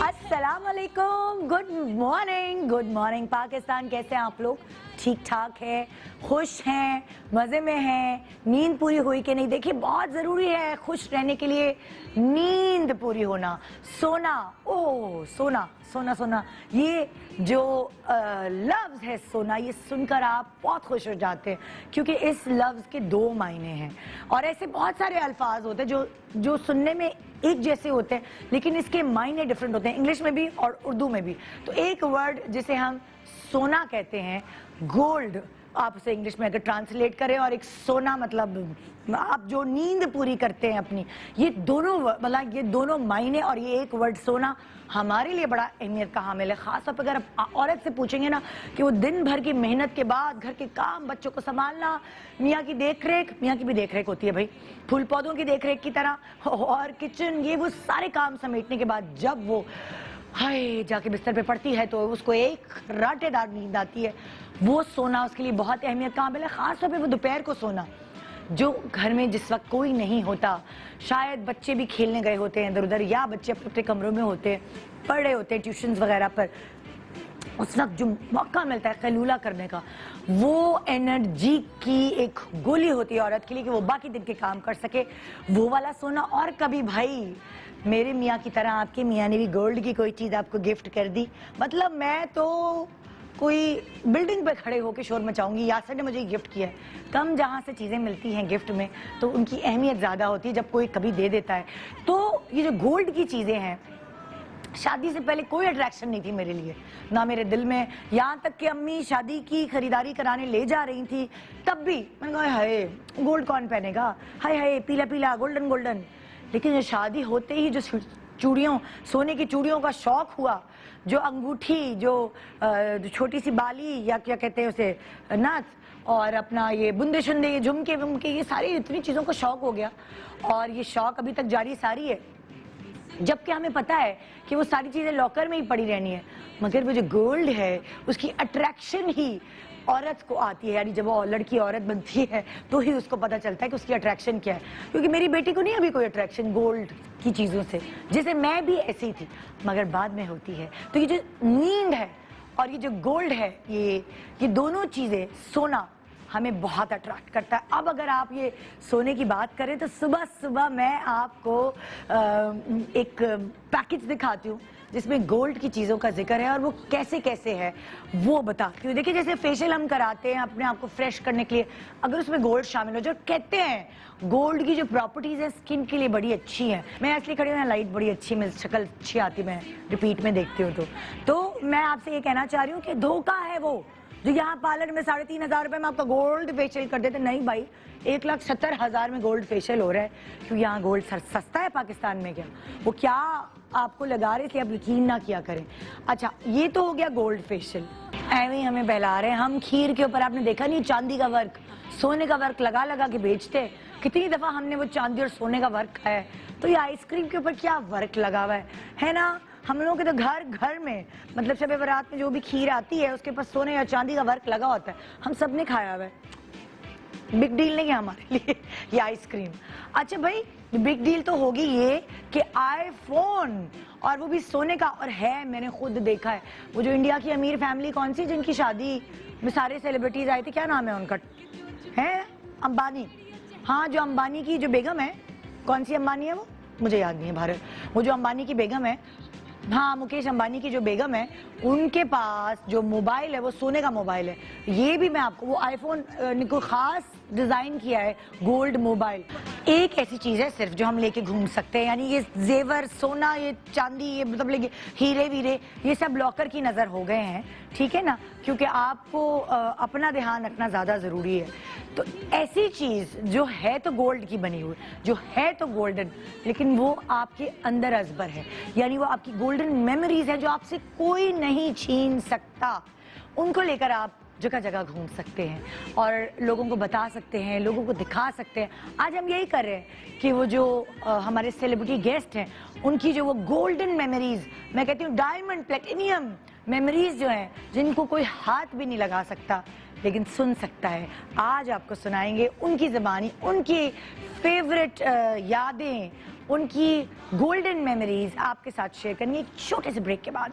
अस्सलाम वालेकुम, good morning Pakistan. कैसे हैं आप लोग? ठीक ठाक है, खुश हैं, मज़े में हैं, नींद पूरी हुई कि नहीं? देखिए बहुत ज़रूरी है खुश रहने के लिए नींद पूरी होना, सोना। ओह सोना सोना सोना, ये जो लफ्ज़ है सोना, ये सुनकर आप बहुत खुश हो जाते हैं क्योंकि इस लफ्ज़ के दो मायने हैं और ऐसे बहुत सारे अल्फाज होते हैं जो सुनने में एक जैसे होते हैं लेकिन इसके मायने डिफरेंट होते हैं, इंग्लिश में भी और उर्दू में भी। तो एक वर्ड जिसे हम सोना कहते हैं, गोल्ड, आप उसे इंग्लिश में अगर ट्रांसलेट करें, और एक सोना मतलब आप जो नींद पूरी करते हैं अपनी, ये दोनों मतलब ये दोनों मायने और ये एक वर्ड सोना हमारे लिए बड़ा अहमियत का हामिल है। खासतौर पर अगर आप औरत से पूछेंगे ना कि वो दिन भर की मेहनत के बाद घर के काम, बच्चों को संभालना, मियाँ की देखरेख, मियाँ की भी देखरेख होती है भाई, फूल पौधों की देखरेख की तरह, और किचन, ये वो सारे काम समेटने के बाद जब वो हाय जाके बिस्तर पे पड़ती है तो उसको एक राटेदार नींद आती है। वो सोना उसके लिए बहुत अहमियत का हामिल है, खासतौर पे वो दोपहर को सोना, जो घर में जिस वक्त कोई नहीं होता, शायद बच्चे भी खेलने गए होते हैं इधर उधर, या बच्चे अपने अपने कमरों में होते हैं, पढ़ रहे होते हैं ट्यूशन्स वगैरह पर, उस वक्त जो मौका मिलता है कैलूला करने का, वो एनर्जी की एक गोली होती है औरत के लिए कि वो बाकी दिन के काम कर सके, वो वाला सोना। और कभी भाई मेरे मियाँ की तरह आपके मियाँ ने भी गोल्ड की कोई चीज़ आपको गिफ्ट कर दी, मतलब मैं तो कोई बिल्डिंग पे खड़े होकर शोर मचाऊंगी, यासर ने मुझे गिफ्ट किया है। कम जहाँ से चीज़ें मिलती हैं गिफ्ट में तो उनकी अहमियत ज़्यादा होती है जब कोई कभी दे देता है। तो ये जो गोल्ड की चीज़ें हैं, शादी से पहले कोई अट्रैक्शन नहीं थी मेरे लिए, ना मेरे दिल में, यहाँ तक कि अम्मी शादी की खरीदारी कराने ले जा रही थी तब भी मैंने कहा हाय गोल्ड कौन पहनेगा, हाय हाय पीला पीला गोल्डन गोल्डन। लेकिन जो शादी होते ही जो चूड़ियों, सोने की चूड़ियों का शौक हुआ, जो अंगूठी, जो छोटी सी बाली या क्या कहते हैं उसे, नथ, और अपना ये बुंदे शुंदे, ये झुमके वुमके, ये सारी इतनी चीज़ों का शौक हो गया और ये शौक अभी तक जारी सारी है, जबकि हमें पता है कि वो सारी चीज़ें लॉकर में ही पड़ी रहनी है। मगर वो जो गोल्ड है उसकी अट्रैक्शन ही औरत को आती है, यानी जब वो लड़की औरत बनती है तो ही उसको पता चलता है कि उसकी अट्रैक्शन क्या है। क्योंकि मेरी बेटी को नहीं अभी कोई अट्रैक्शन गोल्ड की चीज़ों से, जैसे मैं भी ऐसी थी, मगर बाद में होती है। तो ये जो नींद है और ये जो गोल्ड है, ये दोनों चीज़ें, सोना हमें बहुत अट्रैक्ट करता है। अब अगर आप ये सोने की बात करें तो सुबह सुबह मैं आपको एक पैकेज दिखाती हूँ जिसमें गोल्ड की चीज़ों का जिक्र है और वो कैसे कैसे है वो बताती हूँ। देखिए जैसे फेशियल हम कराते हैं अपने आप को फ्रेश करने के लिए, अगर उसमें गोल्ड शामिल हो, जो कहते हैं गोल्ड की जो प्रॉपर्टीज़ है स्किन के लिए बड़ी अच्छी है। मैं इसलिए खड़ी हूँ, लाइट बड़ी अच्छी, मेरी शक्ल अच्छी आती, मैं रिपीट में देखती हूँ। तो मैं आपसे ये कहना चाह रही हूँ कि धोखा है वो जो यहाँ पार्लर में 3,500 रुपये में आपका गोल्ड फेशियल कर देते। नहीं भाई, 1,70,000 में गोल्ड फेशियल हो रहा है। क्यों यहाँ गोल्ड सस्ता है पाकिस्तान में? क्या वो क्या आपको लगा रहे थे, आप यकीन ना किया करें। अच्छा ये तो हो गया गोल्ड फेशियल, ऐਵੇਂ ही हमें बहला रहे हैं। हम खीर के ऊपर, आपने देखा नहीं चांदी का वर्क, सोने का वर्क लगा लगा के बेचते, कितनी दफ़ा हमने वो चांदी और सोने का वर्क खाया है। तो ये आइसक्रीम के ऊपर क्या वर्क लगा हुआ है ना? हम लोगों के तो घर घर में, मतलब शब बारात में जो भी खीर आती है उसके ऊपर सोने या चांदी का वर्क लगा होता है, हम सब ने खाया हुआ है। बिग डील नहीं है हमारे लिए ये आइसक्रीम। अच्छा भाई बिग डील तो होगी ये कि आईफोन, और वो भी सोने का, और है मैंने खुद देखा है। वो जो इंडिया की अमीर फैमिली कौन सी जिनकी शादी में सारे सेलिब्रिटीज आए थे, क्या नाम है उनका, है अंबानी, हाँ जो अंबानी की जो बेगम है, कौन सी अंबानी है वो मुझे याद नहीं है भारत, वो जो अंबानी की बेगम है, हाँ मुकेश अंबानी की जो बेगम है, उनके पास जो मोबाइल है वो सोने का मोबाइल है। ये भी मैं आपको, वो आईफोन को खास डिज़ाइन किया है गोल्ड मोबाइल। एक ऐसी चीज़ है सिर्फ जो हम लेके घूम सकते हैं, यानी ये जेवर, सोना, ये चांदी, ये मतलब लेके हीरे वीरे, ये सब लॉकर की नज़र हो गए हैं, ठीक है ना, क्योंकि आपको अपना ध्यान रखना ज़्यादा ज़रूरी है। तो ऐसी चीज़ जो है तो गोल्ड की बनी हुई, जो है तो गोल्डन, लेकिन वो आपके अंदर अजबर है, यानी वो आपकी गोल्डन मेमोरीज है जो आपसे कोई नहीं छीन सकता। उनको लेकर आप जगह जगह घूम सकते हैं और लोगों को बता सकते हैं, लोगों को दिखा सकते हैं। आज हम यही कर रहे हैं कि वो जो हमारे सेलिब्रिटी गेस्ट हैं उनकी जो वो गोल्डन मेमोरीज, मैं कहती हूँ डायमंड प्लेटिनियम मेमोरीज जो हैं, जिनको कोई हाथ भी नहीं लगा सकता, लेकिन सुन सकता है। आज आपको सुनाएंगे उनकी ज़बानी, उनकी फेवरेट यादें, उनकी गोल्डन मेमोरीज आपके साथ शेयर करेंगे एक छोटे से ब्रेक के बाद।